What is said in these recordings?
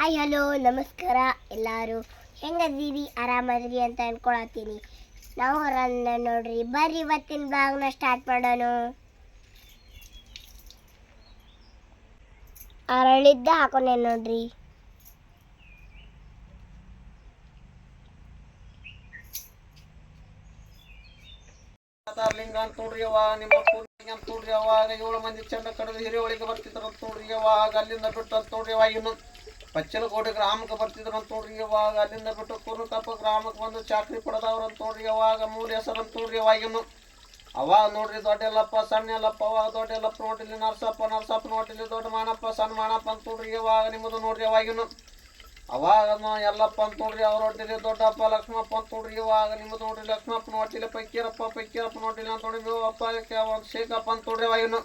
Hi hello ನಮಸ್ಕಾರ ಎಲ್ಲರೂ ಹೆಂಗದೀರಿ ಆರಾಮದ್ರಿ ಅಂತ ಅನ್ಕೊಳತ್ತೀನಿ. ನಾವು ಹೊರನ್ನ ನೋಡ್ರಿ ಬರ್ರಿ ಇವತ್ತಿನ ಬ್ಲಾಗ್ನ ಸ್ಟಾರ್ಟ್ ಮಾಡೋಣ. ಅರಳಿದ್ದ ಹಾಕೊಂಡೆ ನೋಡ್ರಿ. ಲಿಂಗ ಅಂತ ನೋಡ್ರಿ ಅವಾಗ ನಿಮ್ಮ ಪೂರ್ಣಿಗೆ ಅಂತ ನೋಡ್ರಿ ಅವಾಗ 7 ಮಂದಿ ಚಂದ ಕಡದು ಹಿರಿಯೊಳಗೆ ಬರ್ತಿದ್ರು ಅಂತ ನೋಡ್ರಿ ಅವಾಗ ಅಲ್ಲಿಂದ ಬಿಟ್ಟು ಅಂತ ನೋಡ್ರಿ ಅವಾಗ ಇನ್ನು ಪಚ್ಚಲಕೋಟೆ ಗ್ರಾಮಕ್ಕೆ ಬರ್ತಿದ್ರು ಅಂತ ನೋಡ್ರಿ ಅವಾಗ ಅಲ್ಲಿಂದ ಬಿಟ್ಟು ಕುರುಕಪ್ಪ ಗ್ರಾಮಕ್ಕೆ ಬಂದು ಚಾಕ್ರಿ ಪಡೆದವ್ರು ಅಂತ ನೋಡ್ರಿ ಅವಾಗ ಮೂಲ ಹೆಸರು ಅಂತ ನೋಡ್ರಿ ಅವಾಗ ಇನ್ನು ಅವಾಗ ನೋಡ್ರಿ ದೊಡ್ಡ ಎಲ್ಲಪ್ಪ ಸಣ್ಣ ಎಲ್ಲಪ್ಪ ಅವಾಗ ದೊಡ್ಡ ಎಲ್ಲಪ್ಪ ನೋಟಿಲಿ ನರಸಪ್ಪ ನೋಟಿಲಿ ದೊಡ್ಡ ಮಾನಪ್ಪ ಸಣ್ಣ ಮಾನಪ್ಪ ಅಂತ ನೋಡ್ರಿ ಅವಾಗ ನಿಮ್ಮದು ನೋಡ್ರಿ ಅವಾಗಿನ್ನು ಅವಾಗ ಎಲ್ಲಪ್ಪ ಅಂತ ನೋಡ್ರಿ ಅವ್ರ ಹೊಟ್ಟಿಲಿ ದೊಡ್ಡಪ್ಪ ಲಕ್ಷ್ಮಪ್ಪ ಅಂತ ನೋಡ್ರಿ ಇವಾಗ ನಿಮ್ಮದು ನೋಡ್ರಿ ಲಕ್ಷ್ಮಪ್ಪನ ಹೊಟ್ಟಿಲಿ ಪಕ್ಕೀರಪ್ಪ ನೋಟಿಲ್ಲ ಅಂತ ನೋಡ್ರಿ ಮೇವಪ್ಪ ಒಂದು ಶೇಖಪ್ಪ ಅಂತ ನೋಡ್ರಿ ಅವಾಗಿನ್ನು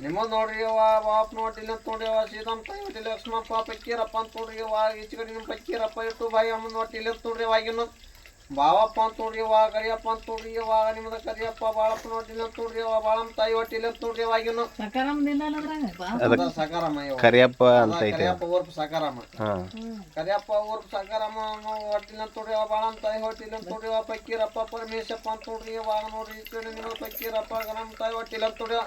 ನಿಮ್ಮದು ನೋಡ್ರಿ ಬಾಪನ ಹೊಟ್ಟಿಲಿ ಅಂತ ನೋಡ್ರಿ ಸೀತಮ್ಮ ತಾಯಿ ಹೊಟ್ಟಿಲಿ ಲಕ್ಷ್ಮಪ್ಪ ಪಕ್ಕೀರಪ್ಪ ಅಂತ ನೋಡ್ರಿ ಇವಾಗ ಈಚೆ ಕಡೆ ನಿಮ್ಮ ಪಕ್ಕೀರಪ್ಪ ಇಟ್ಟು ಬಾಯಿ ಅಮ್ಮನ ಹೊಟ್ಟಿಲಿ ಅಂತ ನೋಡ್ರಿ ಅವಾಗಿನ್ನು ಬಾವಪ್ಪ ಅಂತ ನೋಡ್ರಿ ಇವಾಗ ಕರಿಯಪ್ಪ ಅಂತ ನೋಡ್ರಿ ಇವಾಗ ನಿಮ್ಮದ ಕರಿಯಪ್ಪ ಬಾಳಪ್ಪ ನೋಟಿಲ್ಲ ಅಂತ ನೋಡ್ರಿ ಇವಾಗ ಬಾಳಮ್ಮ ತಾಯಿ ಹೊಟ್ಟಿಲಿ ಅಂತ ನೋಡ್ರಿ ಇವಾಗಿನ್ನು ಸಕಾರಮ್ಮ ಕರಿಯಪ್ಪ ಅಂತ ಕರಿಯಪ್ಪ ಊರ್ಪ ಸಕಾರಮ್ಮ ಕರಿಯಪ್ಪ ಊರ್ಪ ಸಕಾರಮ್ಮ ಹೊಟ್ಟಿಲ್ಲ ಅಂತ ನೋಡ್ರಿ ಇವಾಗ ಬಾಳಮ್ಮ ತಾಯಿ ಹೊಟ್ಟಿಲ್ಲ ಅಂತ ನೋಡ್ರಿ ಇವಾಗ ಪಕ್ಕೀರಪ್ಪ ಪರಮೇಶಪ್ಪ ಅಂತ ನೋಡ್ರಿ ಇವಾಗ ನೋಡ್ರಿ ಈ ಕಡೆ ನಿಮ್ಮದ ಪಕ್ಕೀರಪ್ಪ ನಮ್ಮ ತಾಯಿ ಹೊಟ್ಟಿಲ್ಲ ಅಂತ ನೋಡ್ರಿ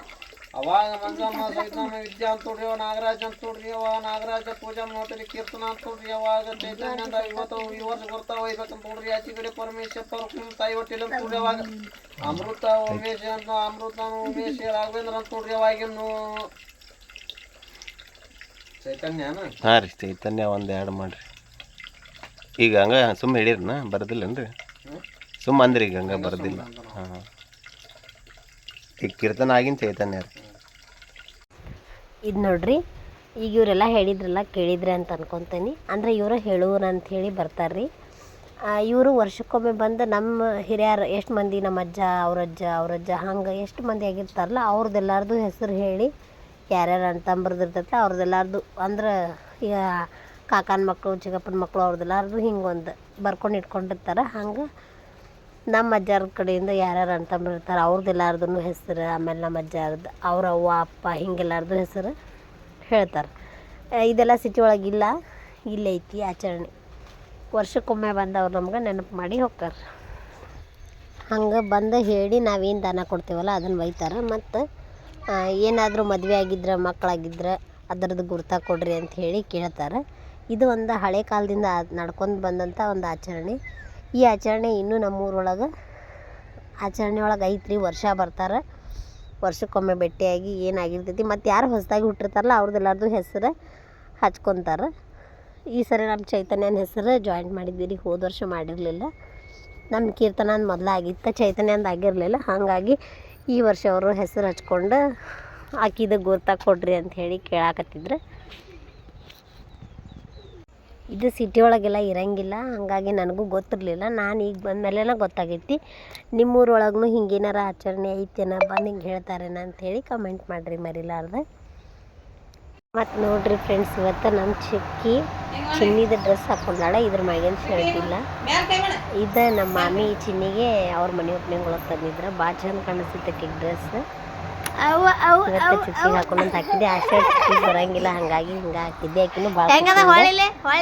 ಅವಾಗ ಮಂಜಮ್ಮ ಸೈತಮ್ಮ ವಿದ್ಯಾ ಅಂತ ನೋಡ್ರಿ ನಾಗರಾಜ್ ಅಂತ ನೋಡ್ರಿ ಅವಾಗ ನಾಗರಾಜ ಪೂಜಾ ನೋಡ್ರಿ ಕೀರ್ತನ ಅಂತ ನೋಡ್ರಿ ಅವಾಗ ಚೈತನ್ಯದ ಇವತ್ತು ಈ ವರ್ಷ ಬರ್ತಾ ಹೋಗ್ಬೇಕಂತ ನೋಡ್ರಿ ಆಚೆ ಕಡೆ ಪರಮೇಶ್ವರ ತಾಯಿ ಹೊಟ್ಟಿಲ್ಲ ಅಂತ ನೋಡ್ರಿ ಅವಾಗ ಅಮೃತ ಉಮೇಶ್ ಅಂತ ಉಮೇಶ್ ರಾಘವೇಂದ್ರ ಅಂತ ನೋಡ್ರಿ ಅವಾಗಿನ್ನು ಚೈತನ್ಯನ ಹಾಂ ರೀ ಚೈತನ್ಯ ಒಂದು ಎರಡು ಮಾಡ್ರಿ ಈಗ ಹಂಗೆ ಸುಮ್ಮ ಹಿಡೀರನ ಬರ್ದಿಲ್ಲನ್ರಿ ಸುಮ್ಮ ಅಂದ್ರಿ ಈಗ ಹಂಗೆ ಬರ್ದಿಲ್ಲ ಹಾಂ ಈಗ ಕೀರ್ತನ ಆಗಿನ ಚೈತನ್ಯ ರೀ ಇದು ನೋಡ್ರಿ ಈಗ ಇವರೆಲ್ಲ ಹೇಳಿದ್ರಲ್ಲ ಕೇಳಿದ್ರೆ ಅಂತ ಅನ್ಕೊತೀನಿ. ಅಂದರೆ ಇವರು ಹೇಳುವರು ಅಂಥೇಳಿ ಬರ್ತಾರೆ ರೀ. ಇವರು ವರ್ಷಕ್ಕೊಮ್ಮೆ ಬಂದು ನಮ್ಮ ಹಿರಿಯರು ಎಷ್ಟು ಮಂದಿ ನಮ್ಮ ಅಜ್ಜ ಅವ್ರಜ್ಜ ಹಂಗೆ ಎಷ್ಟು ಮಂದಿ ಆಗಿರ್ತಾರಲ್ಲ ಅವ್ರದ್ದೆಲ್ಲಾರ್ದು ಹೆಸರು ಹೇಳಿ ಯಾರ್ಯಾರು ಅಣ್ಣ ತಮ್ಮರ್ದಿರ್ತೈತೆ ಅವ್ರದ್ದೆಲ್ಲಾರ್ದು ಅಂದ್ರೆ ಈಗ ಕಾಕನ ಮಕ್ಕಳು ಚಿಕ್ಕಪ್ಪನ ಮಕ್ಕಳು ಅವ್ರದ್ದೆಲ್ಲಾರ್ದು ಹಿಂಗೊಂದು ಬರ್ಕೊಂಡು ಇಟ್ಕೊಂಡಿರ್ತಾರೆ. ಹಂಗೆ ನಮ್ಮ ಅಜ್ಜಾರ ಕಡೆಯಿಂದ ಯಾರ್ಯಾರು ಅಣ್ಣ ತಮ್ಮ ಇರ್ತಾರೆ ಅವ್ರದ್ದೆಲ್ಲಾರ್ದು ಹೆಸರು, ಆಮೇಲೆ ನಮ್ಮ ಅಜ್ಜಾರ್ದು ಅವ್ರ ಅವ್ವ ಅಪ್ಪ ಹಿಂಗೆಲ್ಲಾರ್ದು ಹೆಸರು ಹೇಳ್ತಾರೆ. ಇದೆಲ್ಲ ಸಿಟಿ ಒಳಗಿಲ್ಲ, ಇಲ್ಲೈತಿ ಆಚರಣೆ. ವರ್ಷಕ್ಕೊಮ್ಮೆ ಬಂದವ್ರು ನಮ್ಗೆ ನೆನಪು ಮಾಡಿ ಹೋಗ್ತಾರೆ. ಹಂಗೆ ಬಂದು ಹೇಳಿ ನಾವೇನು ದಾನ ಕೊಡ್ತೀವಲ್ಲ ಅದನ್ನು ಒಯ್ತಾರೆ. ಮತ್ತು ಏನಾದರೂ ಮದುವೆ ಆಗಿದ್ರೆ ಮಕ್ಕಳಾಗಿದ್ರೆ ಅದರದ್ದು ಗುರ್ತ ಕೊಡ್ರಿ ಅಂತ ಹೇಳಿ ಕೇಳ್ತಾರೆ. ಇದು ಒಂದು ಹಳೆ ಕಾಲದಿಂದ ನಡ್ಕೊಂಡು ಬಂದಂಥ ಒಂದು ಆಚರಣೆ. ಈ ಆಚರಣೆ ಇನ್ನೂ ನಮ್ಮೂರೊಳಗೆ ಆಚರಣೆ ಒಳಗೆ ಐತ್ರಿ. ವರ್ಷ ಬರ್ತಾರೆ, ವರ್ಷಕ್ಕೊಮ್ಮೆ ಭೇಟಿಯಾಗಿ ಏನಾಗಿರ್ತೈತಿ ಮತ್ತು ಯಾರು ಹೊಸದಾಗಿ ಹುಟ್ಟಿರ್ತಾರಲ್ಲ ಅವ್ರದ್ದೆಲ್ಲಾರ್ದು ಹೆಸರು ಹಚ್ಕೊತಾರೆ. ಈ ಸರಿ ನಮ್ಮ ಚೈತನ್ಯನ ಹೆಸರು ಜಾಯಿಂಟ್ ಮಾಡಿದ್ವಿ ರೀ. ಹೋದ ವರ್ಷ ಮಾಡಿರಲಿಲ್ಲ. ನಮ್ಮ ಕೀರ್ತನಂದು ಮೊದಲು ಆಗಿತ್ತು, ಚೈತನ್ಯಂದು ಆಗಿರಲಿಲ್ಲ. ಹಾಗಾಗಿ ಈ ವರ್ಷ ಅವರು ಹೆಸರು ಹಚ್ಕೊಂಡು ಆಕಿದ ಗುರ್ತ ಕೊಡ್ರಿ ಅಂತ ಹೇಳಿ ಕೇಳಾಕತ್ತಿದ್ರು. ಇದು ಸಿಟಿ ಒಳಗೆಲ್ಲ ಇರಂಗಿಲ್ಲ, ಹಾಗಾಗಿ ನನಗೂ ಗೊತ್ತಿರಲಿಲ್ಲ. ನಾನು ಈಗ ಬಂದಮೇಲೆಲ್ಲ ಗೊತ್ತಾಗೈತಿ. ನಿಮ್ಮೂರೊಳಗೂ ಹಿಂಗೇನಾರ ಆಚರಣೆ ಐತೇನ ಬಂದು ಹಿಂಗೆ ಹೇಳ್ತಾರೇನ ಅಂಥೇಳಿ ಕಮೆಂಟ್ ಮಾಡಿರಿ ಮರಿಲಾರ್ದೆ. ಮತ್ತು ನೋಡಿರಿ ಫ್ರೆಂಡ್ಸ್, ಇವತ್ತು ನಮ್ಮ ಚಿನ್ನಿದ ಡ್ರೆಸ್ ಹಾಕೊಂಡಾಳ. ಇದ್ರ ಮ್ಯಾಗೇನು ಹೇಳ್ತಿಲ್ಲ. ಇದು ನಮ್ಮ ಮಾಮಿ ಚಿನ್ನಿಗೆ ಅವ್ರ ಮನೆ ಓಪನಿಂಗ್ ಒಳಗೆ ತಂದಿದ್ರು. ಭಾಳ ಚಂದ ಕಾಣಿಸ್ತೈತೆ ಡ್ರೆಸ್. ಇವತ್ತು ಚುಕ್ಕಿಗೆ ಹಾಕೊಂಡಂತ ಹಾಕಿದ್ದೆ. ಆ ಶರ್ಟ್ ಚುಕ್ಕಿಗೆ ಬರಂಗಿಲ್ಲ, ಹಾಗಾಗಿ ಹಿಂಗೆ ಹಾಕಿದ್ದೆ. ಆಕಿನೂ ಭಾಳ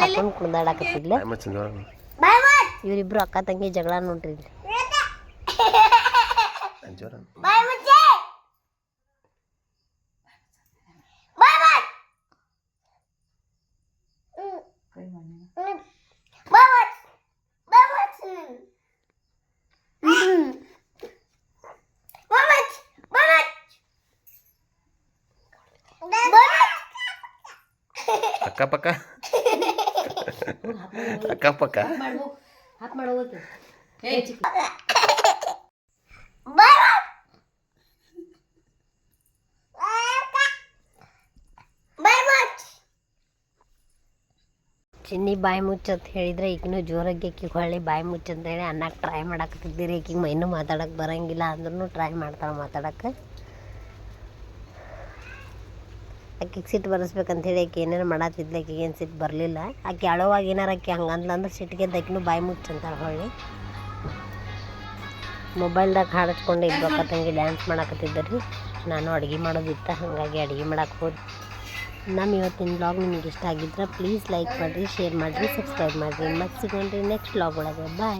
ಹಾಕೊಂಡು ಕುಣ್ದಾಡಕತ್ತಿದ್ಲ. ಇವರಿಬ್ರು ಅಕ್ಕ ತಂಗಿ ಜಗಳ ನೋಡ್ರಿ. ಅಕ್ಕಪಕ್ಕ ಅಕ್ಕಪಕ್ಕ ಚಿನ್ನಿ ಬಾಯಿ ಮುಚ್ಚಂತ ಹೇಳಿದ್ರೆ ಈಗಿನೂ ಜೋರಾಗಿ ಆಕಿಗೆ ಹೊಳ್ಳಿ ಬಾಯಿ ಮುಚ್ಚಂತ ಹೇಳಿ ಅನ್ನಕ್ಕೆ ಟ್ರೈ ಮಾಡಾಕತ್ತಿದ್ದೀರಿ. ಈಕಿಗೆ ಇನ್ನೂ ಮಾತಾಡೋಕೆ ಬರೋಂಗಿಲ್ಲ ಅಂದ್ರೂ ಟ್ರೈ ಮಾಡ್ತಾಳೆ ಮಾತಾಡೋಕ್ಕೆ. ಆಕಿಗೆ ಸಿಟ್ಟು ಬರೆಸ್ಬೇಕಂತೇಳಿ ಆಕೆ ಏನೇನು ಮಾಡತ್ತಿದ್ಲ. ಆಕಿಗೆ ಏನು ಸಿಟ್ಟು ಬರಲಿಲ್ಲ. ಆಕೆ ಅಳೋವಾಗ ಏನಾರು ಆಕೆ ಹಂಗಂದ್ಲ ಅಂದ್ರೆ ಸಿಟ್ಟಿಗೆ ಆಕಿನೂ ಬಾಯಿ ಮುಚ್ಚಂತಾಳೆ ಹೊಳ್ಳಿ. ಮೊಬೈಲ್ದಾಗ ಹಾಡು ಹಚ್ಕೊಂಡು ಇಬ್ಬಕ್ಕ ತಂಗಿ ಡ್ಯಾನ್ಸ್ ಮಾಡಾಕತ್ತಿದ್ದ ರೀ. ನಾನು ಅಡುಗೆ ಮಾಡೋದಿತ್ತು, ಹಾಗಾಗಿ ಅಡುಗೆ ಮಾಡಕ್ಕೆ ಹೋದೆ. ನಮ್ಮ ಇವತ್ತಿನ ಬ್ಲಾಗ್ ನಿಮಗೆ ಇಷ್ಟ ಆಗಿದ್ರೆ ಪ್ಲೀಸ್ ಲೈಕ್ ಮಾಡಿರಿ, ಶೇರ್ ಮಾಡಿರಿ, ಸಬ್ಸ್ಕ್ರೈಬ್ ಮಾಡಿರಿ. ಮತ್ತೆ ಸಿಗೋಣ್ರಿ ನೆಕ್ಸ್ಟ್ ಬ್ಲಾಗ್ ಒಳಗೆ. ಬಾಯ್.